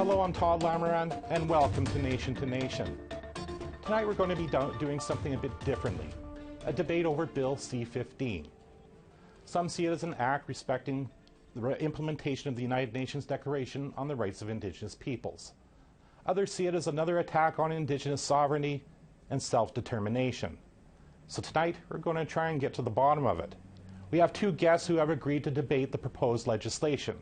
Hello, I'm Todd Lamoran, and welcome to Nation. Tonight we're going to be doing something a bit differently, a debate over Bill C-15. Some see it as an act respecting the implementation of the United Nations Declaration on the Rights of Indigenous Peoples. Others see it as another attack on Indigenous sovereignty and self-determination. So tonight we're going to try and get to the bottom of it. We have two guests who have agreed to debate the proposed legislation.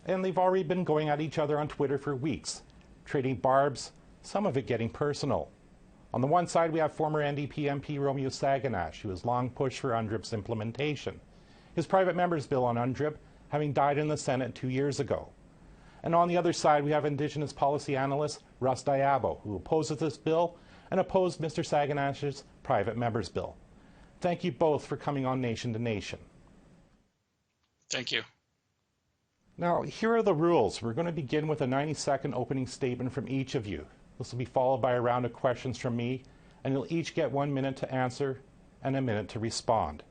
And they've already been going at each other on Twitter for weeks, trading barbs, some of it getting personal. On the one side, we have former NDP MP Romeo Saganash, who has long pushed for UNDRIP's implementation, his private member's bill on UNDRIP having died in the Senate 2 years ago. And on the other side, we have Indigenous policy analyst Russ, who opposes this bill and opposed Mr. Saganash's private member's bill. Thank you both for coming on Nation to Nation. Thank you. Now, here are the rules. We're going to begin with a 90-second opening statement from each of you. This will be followed by a round of questions from me, and you'll each get 1 minute to answer and a minute to respond.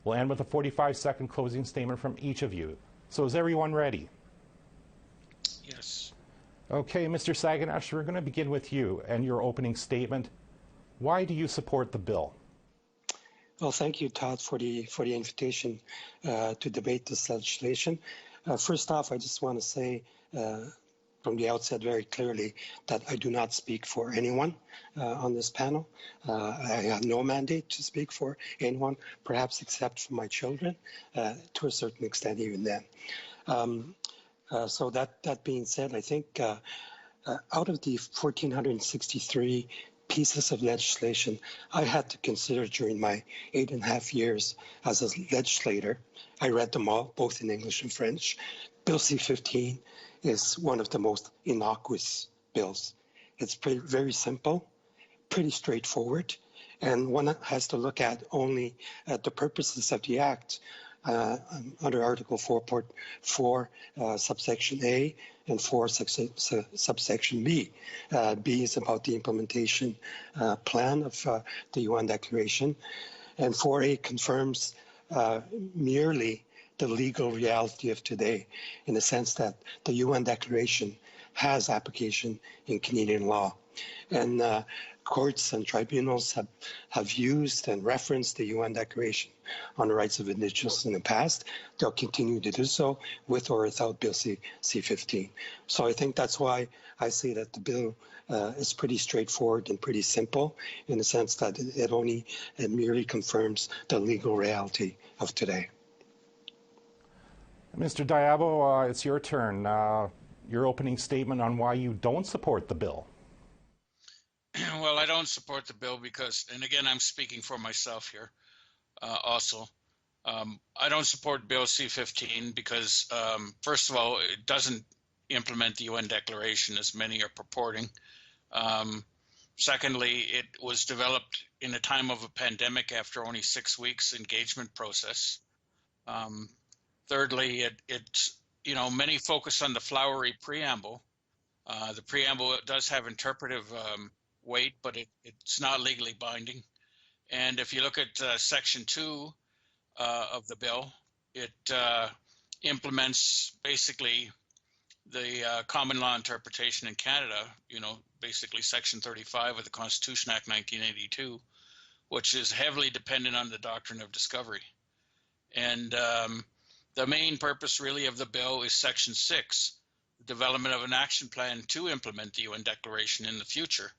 We'll end with a 45-second closing statement from each of you. So is everyone ready? Yes. Okay, Mr. Saganash, we're going to begin with you and your opening statement. Why do you support the bill? Well, thank you, Todd, for the invitation to debate this legislation. First off, I just want to say from the outset very clearly that I do not speak for anyone on this panel. I have no mandate to speak for anyone, perhaps except for my children, to a certain extent even then. So that being said, I think out of the 1,463 pieces of legislation I had to consider during my 8.5 years as a legislator, I read them all, both in English and French. Bill C-15 is one of the most innocuous bills. It's very simple, pretty straightforward, and one has to look at only at the purposes of the Act under Article 4.4, subsection A, and 4, subsection B. B is about the implementation plan of the UN Declaration, and 4A confirms merely the legal reality of today, in the sense that the UN Declaration has application in Canadian law. And courts and tribunals have used and referenced the UN Declaration on the Rights of Indigenous in the past. They'll continue to do so with or without Bill C-15. So I think that's why I say that the bill is pretty straightforward and pretty simple, in the sense that it merely confirms the legal reality of today. Mr. Diabo, it's your turn. Your opening statement on why you don't support the bill. Well, I don't support the bill because, and again, I'm speaking for myself here also. I don't support Bill C-15 because, first of all, it doesn't implement the UN Declaration as many are purporting. Secondly, it was developed in a time of a pandemic after only 6 weeks engagement process. Thirdly, it's many focus on the flowery preamble. The preamble does have interpretive weight, but it's not legally binding. And if you look at Section 2 of the bill, it implements basically the common law interpretation in Canada, basically Section 35 of the Constitution Act 1982, which is heavily dependent on the doctrine of discovery. And the main purpose really of the bill is Section 6, the development of an action plan to implement the UN Declaration in the future.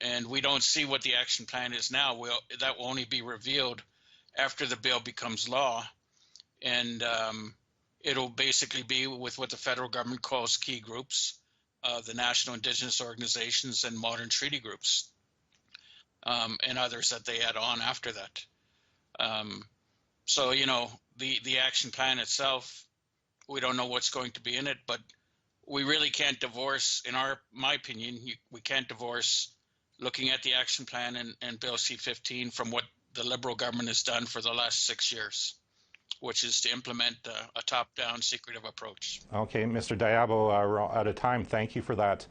And we don't see what the action plan is now. That will only be revealed after the bill becomes law. And it'll basically be with what the federal government calls key groups, the national indigenous organizations and modern treaty groups, and others that they add on after that. So, the action plan itself, we don't know what's going to be in it, but we really can't divorce, in my opinion, we can't divorce looking at the action plan and Bill C-15 from what the Liberal government has done for the last 6 years, which is to implement a top-down secretive approach. Okay, Mr. Diabo, we're out of time. Thank you for that.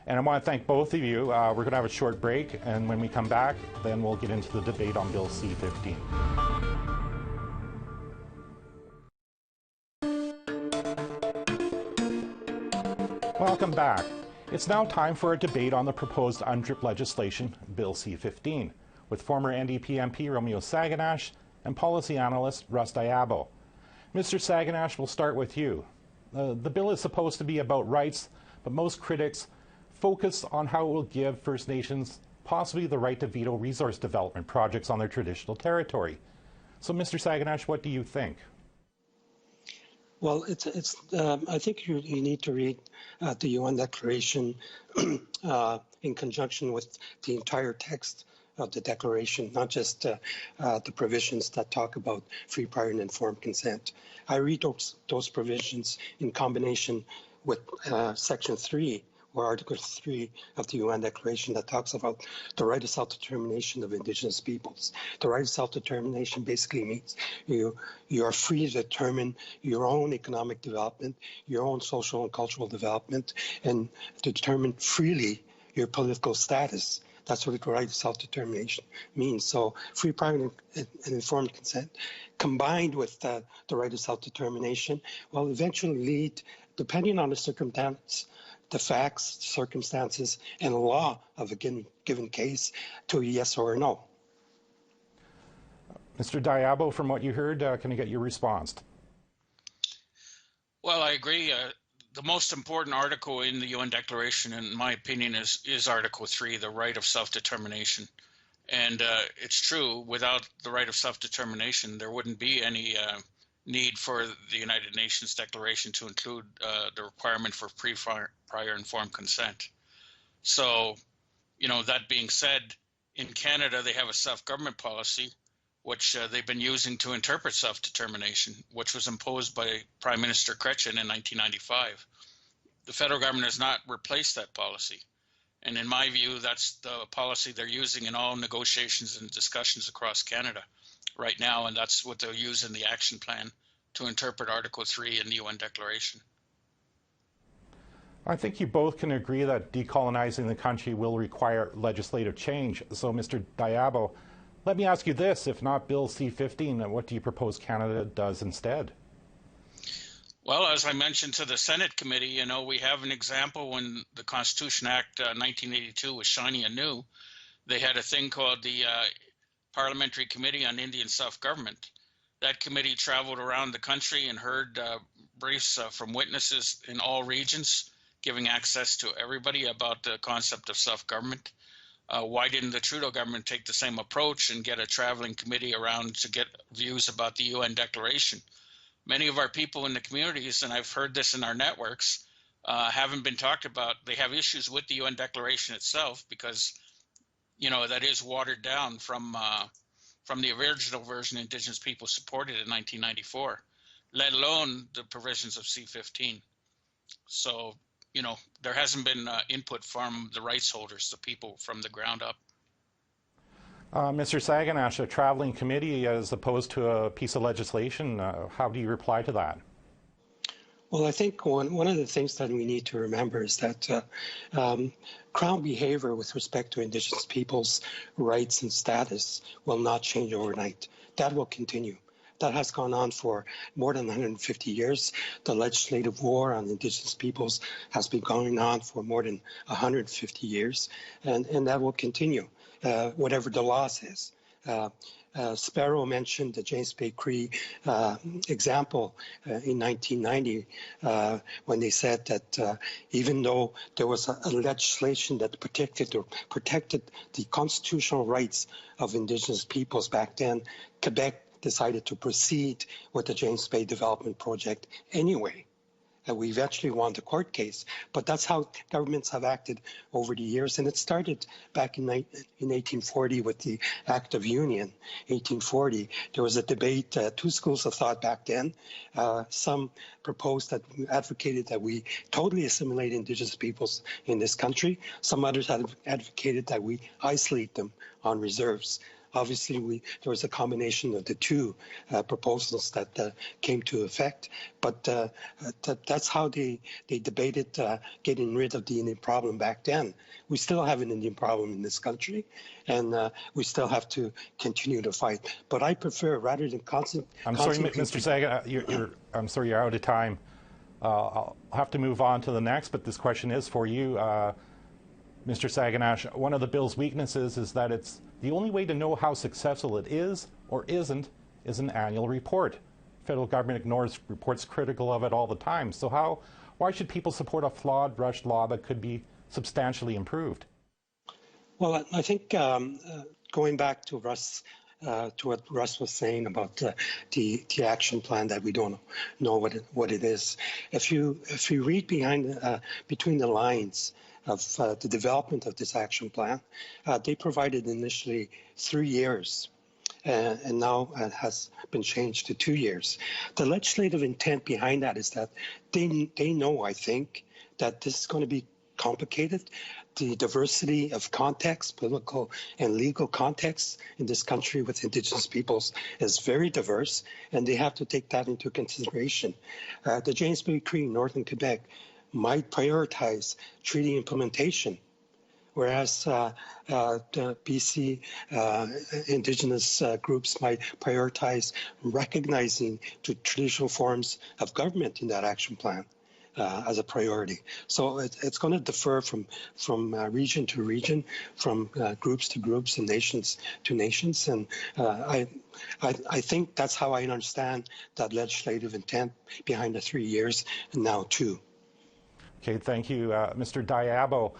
And I want to thank both of you. We're going to have a short break, and when we come back, then we'll get into the debate on Bill C-15. welcome back. It's now time for a debate on the proposed UNDRIP legislation, Bill C-15, with former NDP MP Romeo Saganash and policy analyst Russ Diabo. Mr. Saganash, we'll start with you. The bill is supposed to be about rights, but most critics focus on how it will give First Nations possibly the right to veto resource development projects on their traditional territory. So, Mr. Saganash, what do you think? Well, I think you need to read the UN Declaration in conjunction with the entire text of the Declaration, not just the provisions that talk about free, prior, and informed consent. I read those provisions in combination with Section 3, or Article 3 of the UN Declaration that talks about the right of self-determination of Indigenous peoples. The right of self-determination basically means you are free to determine your own economic development, your own social and cultural development, and to determine freely your political status. That's what the right of self-determination means. So free, private, and informed consent combined with the right of self-determination will eventually lead, depending on the circumstance, the facts, circumstances, and law of a given case, to a yes or a no. Mr. Diabo, from what you heard, can I get your response? Well, I agree. The most important article in the UN Declaration, in my opinion, is Article 3, the right of self-determination. And it's true, without the right of self-determination, there wouldn't be any need for the United Nations Declaration to include the requirement for prior informed consent. So, that being said, in Canada, they have a self-government policy, which they've been using to interpret self-determination, which was imposed by Prime Minister Chrétien in 1995. The federal government has not replaced that policy. And in my view, that's the policy they're using in all negotiations and discussions across Canada right now, and that's what they'll use in the action plan to interpret Article 3 in the UN Declaration. I think you both can agree that decolonizing the country will require legislative change. So, Mr. Diabo, let me ask you this. If not Bill C-15, what do you propose Canada does instead? Well, as I mentioned to the Senate committee, we have an example when the Constitution Act 1982 was shiny and new. They had a thing called the Parliamentary Committee on Indian Self-Government. That committee traveled around the country and heard briefs from witnesses in all regions, giving access to everybody about the concept of self-government. Why didn't the Trudeau government take the same approach and get a traveling committee around to get views about the UN Declaration? Many of our people in the communities, and I've heard this in our networks, haven't been talked about. They have issues with the UN Declaration itself because, that is watered down from the original version Indigenous people supported in 1994, let alone the provisions of C-15. So, there hasn't been input from the rights holders, the people from the ground up. Mr. Saganash, a traveling committee as opposed to a piece of legislation, how do you reply to that? Well, I think one of the things that we need to remember is that Crown behavior with respect to Indigenous peoples' rights and status will not change overnight. That will continue. That has gone on for more than 150 years. The legislative war on Indigenous peoples has been going on for more than 150 years, and that will continue, whatever the law says. Sparrow mentioned the James Bay Cree example in 1990 when they said that even though there was a legislation that protected the constitutional rights of Indigenous peoples back then, Quebec decided to proceed with the James Bay Development Project anyway. We eventually won the court case, but that's how governments have acted over the years. And it started back in 1840 with the Act of Union, 1840. There was a debate, two schools of thought back then. Some proposed that, advocated that we totally assimilate Indigenous peoples in this country. Some others had advocated that we isolate them on reserves. Obviously, there was a combination of the two proposals that came to effect, but that's how they debated getting rid of the Indian problem back then. We still have an Indian problem in this country, and we still have to continue to fight. But I prefer, rather than I'm sorry, Mr. Sagan, I'm sorry, you're out of time. I'll have to move on to the next, but this question is for you, Mr. Saganash. One of the bill's weaknesses is that it's the only way to know how successful it is or isn't is an annual report. Federal government ignores reports critical of it all the time. So why should people support a flawed, rushed law that could be substantially improved? Well, I think going back to Russ, to what Russ was saying about the action plan, that we don't know what it is. If you read between the lines of the development of this action plan, they provided initially 3 years. And now it has been changed to 2 years. The legislative intent behind that is that they know, I think, that this is going to be complicated. The diversity of context, political and legal context in this country with Indigenous peoples is very diverse, and they have to take that into consideration. The James Bay Cree in Northern Quebec might prioritize treaty implementation, whereas the BC Indigenous groups might prioritize recognizing the traditional forms of government in that action plan as a priority. So it's going to differ from region to region, from groups to groups, and nations to nations. And I think that's how I understand that legislative intent behind the 3 years and now 2. Okay, thank you. Mr. Diabo,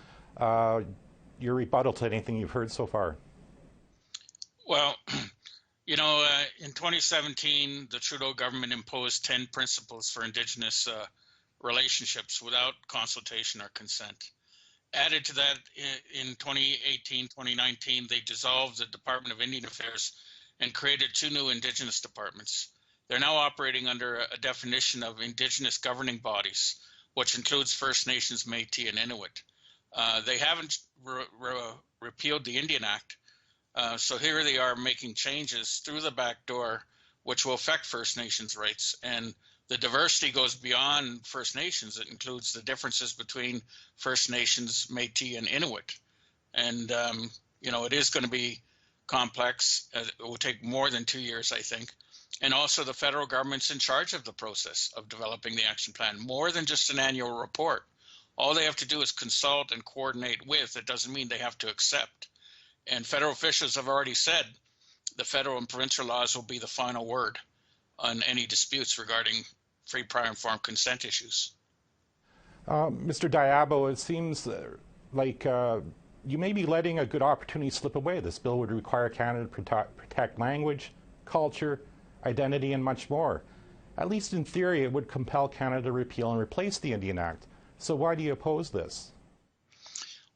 your rebuttal to anything you've heard so far? Well, you know, in 2017, the Trudeau government imposed 10 principles for Indigenous relationships without consultation or consent. Added to that, in 2018, 2019, they dissolved the Department of Indian Affairs and created 2 new Indigenous departments. They're now operating under a definition of Indigenous governing bodies, which includes First Nations, Métis, and Inuit. They haven't repealed the Indian Act, so here they are making changes through the back door, which will affect First Nations rights. And the diversity goes beyond First Nations. It includes the differences between First Nations, Métis, and Inuit. And, you know, it is going to be complex. It will take more than 2 years, I think. And also the federal government's in charge of the process of developing the action plan, more than just an annual report. All they have to do is consult and coordinate with. It doesn't mean they have to accept. And federal officials have already said the federal and provincial laws will be the final word on any disputes regarding free, prior, informed consent issues. Mr. Diabo, it seems like you may be letting a good opportunity slip away. This bill would require Canada to protect language, culture, identity, and much more. At least in theory, it would compel Canada to repeal and replace the Indian Act. So why do you oppose this?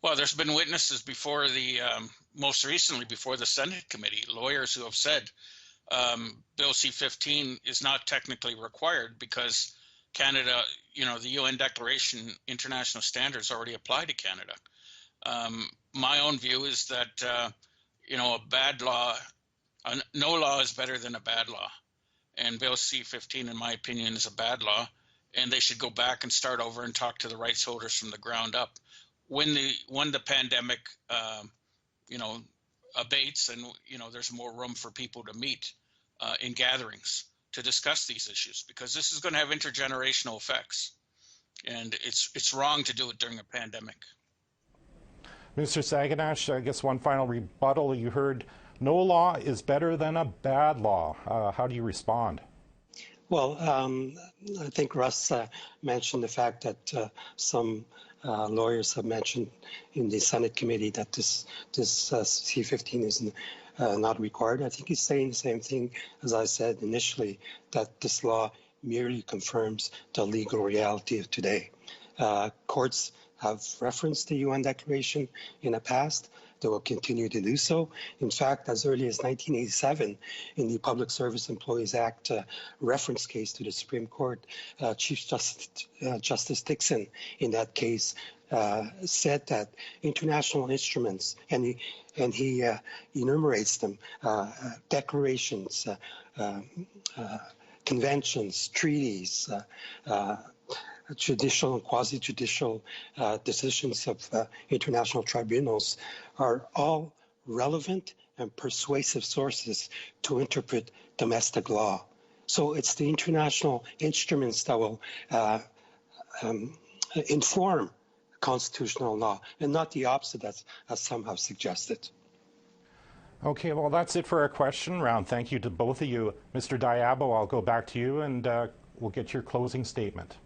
Well, there's been witnesses before the, most recently before the Senate committee, lawyers who have said Bill C-15 is not technically required because Canada, you know, the UN Declaration, international standards already apply to Canada. My own view is that, you know, a bad law, no law is better than a bad law. And Bill C-15, in my opinion, is a bad law. And they should go back and start over and talk to the rights holders from the ground up. When the pandemic, you know, abates and, you know, there's more room for people to meet in gatherings to discuss these issues, because this is going to have intergenerational effects. And it's wrong to do it during a pandemic. Mr. Saganash, I guess one final rebuttal. You heard no law is better than a bad law. How do you respond? Well, I think Russ mentioned the fact that some lawyers have mentioned in the Senate committee that this C-15 is not required. I think he's saying the same thing as I said initially, that this law merely confirms the legal reality of today. Courts have referenced the UN Declaration in the past. They will continue to do so. In fact, as early as 1987, in the Public Service Employees Act reference case to the Supreme Court, Chief Justice Dixon, in that case, said that international instruments, and he enumerates them, declarations, conventions, treaties, judicial and quasi-judicial decisions of international tribunals are all relevant and persuasive sources to interpret domestic law. So it's the international instruments that will inform constitutional law and not the opposite as some have suggested. Okay, well, that's it for our question round. Thank you to both of you. Mr. Diabo, I'll go back to you and we'll get your closing statement.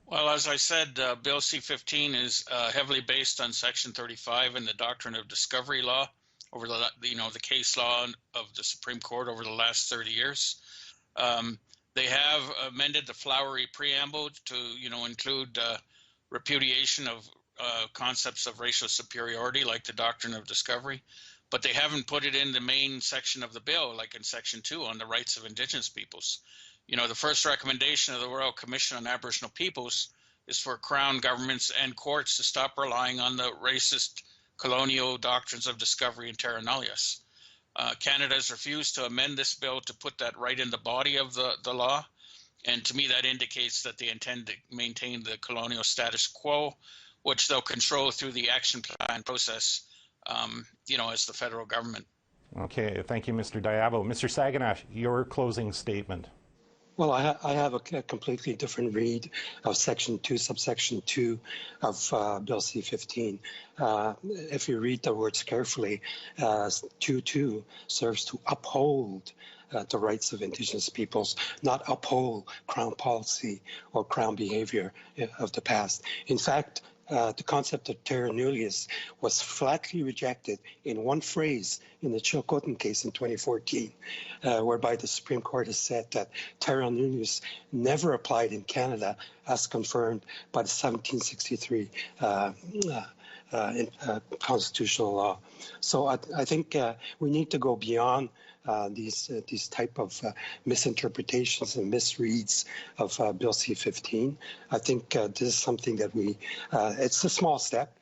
Well, as I said, Bill C-15 is heavily based on Section 35 and the doctrine of discovery law over the case law of the Supreme Court over the last 30 years. They have amended the flowery preamble to, include repudiation of concepts of racial superiority, like the doctrine of discovery, but they haven't put it in the main section of the bill, like in Section 2 on the rights of Indigenous peoples. The first recommendation of the Royal Commission on Aboriginal Peoples is for Crown governments and courts to stop relying on the racist colonial doctrines of discovery and terra nullius. Canada has refused to amend this bill to put that right in the body of the law. And to me, that indicates that they intend to maintain the colonial status quo, which they'll control through the action plan process, as the federal government. Okay, thank you, Mr. Diabo. Mr. Saganash, your closing statement. Well, I have a completely different read of Section 2, subsection 2 of Bill C-15. If you read the words carefully, 2.2 serves to uphold the rights of Indigenous peoples, not uphold Crown policy or Crown behavior of the past. In fact, the concept of terra nullius was flatly rejected in one phrase in the Chilcotin case in 2014, whereby the Supreme Court has said that terra nullius never applied in Canada as confirmed by the 1763 constitutional law. So I think we need to go beyond these type of misinterpretations and misreads of Bill C-15. I think this is something that it's a small step,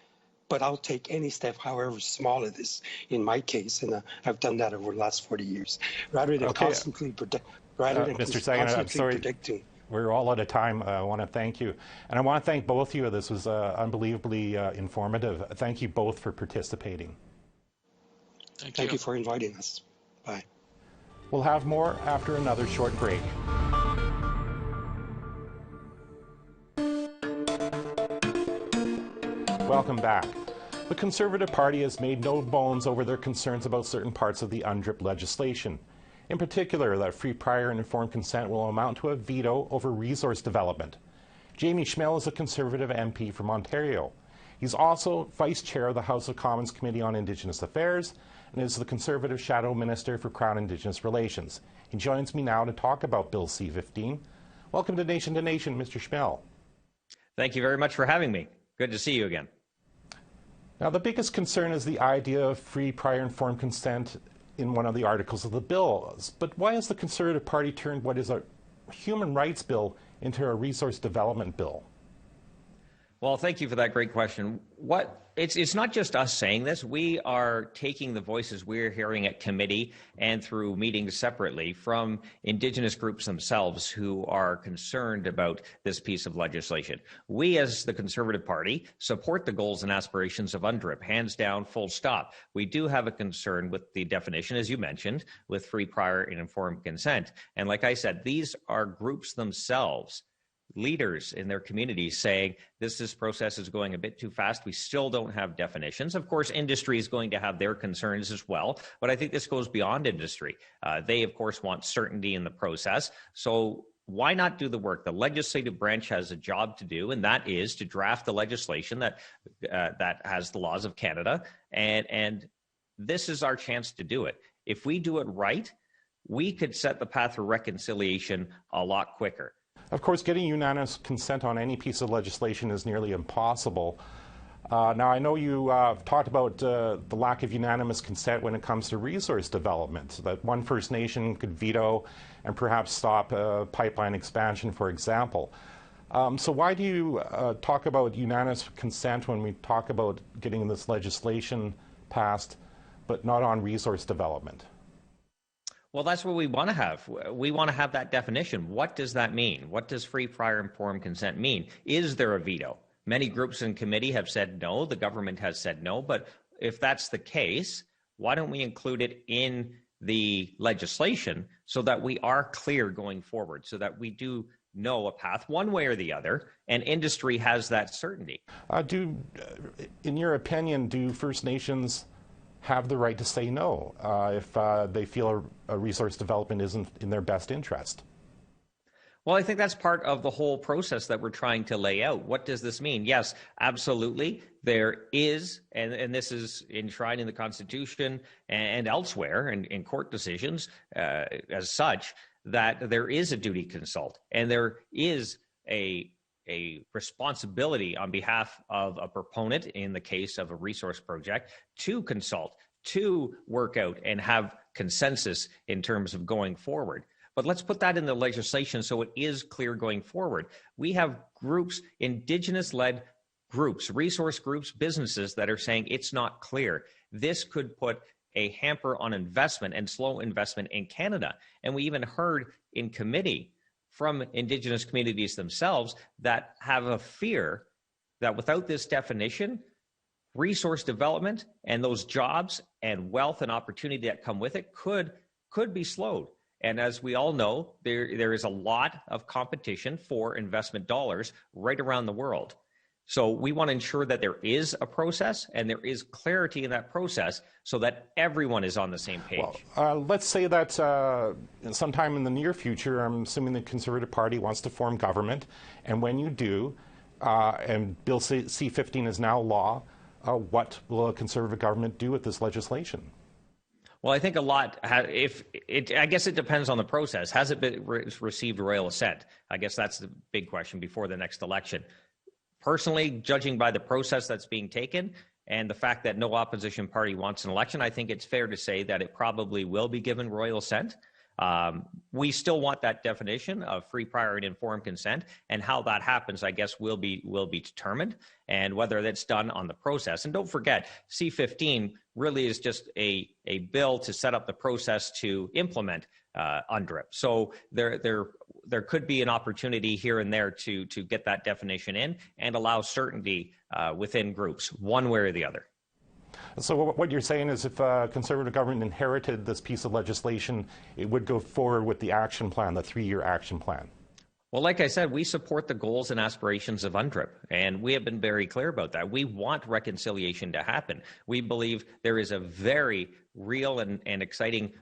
but I'll take any step, however small it is, in my case, and I've done that over the last 40 years, rather than constantly Mr. Saganash, I'm sorry. predicting. We're all out of time. I want to thank you. And I want to thank both of you. This was unbelievably informative. Thank you both for participating. Thank you for inviting us. Bye. We'll have more after another short break. Welcome back. The Conservative Party has made no bones over their concerns about certain parts of the UNDRIP legislation. In particular, that free, prior, and informed consent will amount to a veto over resource development. Jamie Schmell is a Conservative MP from Ontario. He's also Vice Chair of the House of Commons Committee on Indigenous Affairs and is the Conservative Shadow Minister for Crown Indigenous Relations. He joins me now to talk about Bill C-15. Welcome to Nation, Mr. Schmell. Thank you very much for having me. Good to see you again. Now, the biggest concern is the idea of free, prior, informed consent in one of the articles of the bill. But why has the Conservative Party turned what is a human rights bill into a resource development bill? Well, thank you for that great question. It's not just us saying this. We are taking the voices we're hearing at committee and through meetings separately from Indigenous groups themselves who are concerned about this piece of legislation. We, as the Conservative Party, support the goals and aspirations of UNDRIP, hands down, full stop. We do have a concern with the definition, as you mentioned, with free, prior, and informed consent. And like I said, these are groups themselves, leaders in their communities, saying this process is going a bit too fast. We still don't have definitions. Of course, industry is going to have their concerns as well, but I think this goes beyond industry. They, of course, want certainty in the process. So why not do the work? The legislative branch has a job to do, and that is to draft the legislation that has the laws of Canada, and this is our chance to do it. If we do it right, we could set the path for reconciliation a lot quicker. Of course, getting unanimous consent on any piece of legislation is nearly impossible. Now, I know you talked about the lack of unanimous consent when it comes to resource development, that one First Nation could veto and perhaps stop pipeline expansion, for example. So why do you talk about unanimous consent when we talk about getting this legislation passed, but not on resource development? Well, that's what we want to have. We want to have that definition. What does that mean? What does free, prior, informed consent mean? Is there a veto? Many groups in committee have said no. The government has said no. But if that's the case, why don't we include it in the legislation so that we are clear going forward, so that we do know a path one way or the other, and industry has that certainty. In your opinion, do First Nations have the right to say no if they feel a resource development isn't in their best interest? Well, I think that's part of the whole process that we're trying to lay out. What does this mean? Yes, absolutely. There is, and this is enshrined in the Constitution and elsewhere in court decisions as such, that there is a duty to consult, and there is a responsibility on behalf of a proponent, in the case of a resource project, to consult, to work out and have consensus in terms of going forward. But let's put that in the legislation so it is clear going forward. We have groups, Indigenous-led groups, resource groups, businesses that are saying it's not clear. This could put a hamper on investment and slow investment in Canada. And we even heard in committee from Indigenous communities themselves that have a fear that without this definition, resource development and those jobs and wealth and opportunity that come with it could be slowed. And as we all know, there is a lot of competition for investment dollars right around the world. So we want to ensure that there is a process and there is clarity in that process so that everyone is on the same page. Well, let's say that sometime in the near future, I'm assuming the Conservative Party wants to form government. And when you do, and Bill C-15 is now law, what will a Conservative government do with this legislation? Well, I think a lot, I guess it depends on the process. Has it been received royal assent? I guess that's the big question before the next election. Personally, judging by the process that's being taken and the fact that no opposition party wants an election, I think it's fair to say that it probably will be given royal assent. We still want that definition of free, prior, and informed consent, and how that happens, I guess, will be determined, and whether that's done on the process. And don't forget, C-15 really is just a bill to set up the process to implement UNDRIP. So there could be an opportunity here and there to get that definition in and allow certainty within groups, one way or the other. So what you're saying is if a Conservative government inherited this piece of legislation, it would go forward with the action plan, the 3-year action plan? Well, like I said, we support the goals and aspirations of UNDRIP, and we have been very clear about that. We want reconciliation to happen. We believe there is a very real and exciting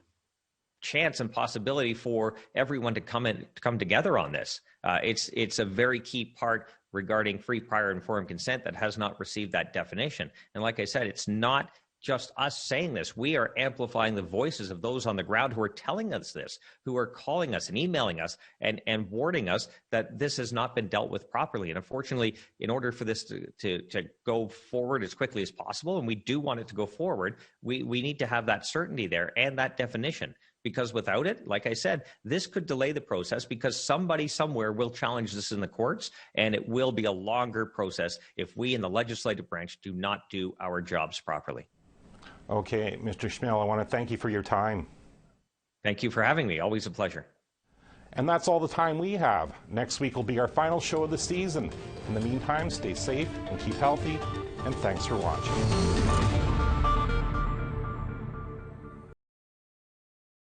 chance and possibility for everyone to come together on this. It's a very key part regarding free, prior, informed consent that has not received that definition. And like I said, it's not just us saying this. We are amplifying the voices of those on the ground who are telling us this, who are calling us and emailing us and warning us that this has not been dealt with properly. And unfortunately, in order for this to go forward as quickly as possible, and we do want it to go forward, we need to have that certainty there and that definition. Because without it, like I said, this could delay the process because somebody somewhere will challenge this in the courts, and it will be a longer process if we in the legislative branch do not do our jobs properly. Okay, Mr. Schmiel, I want to thank you for your time. Thank you for having me. Always a pleasure. And that's all the time we have. Next week will be our final show of the season. In the meantime, stay safe and keep healthy, and thanks for watching.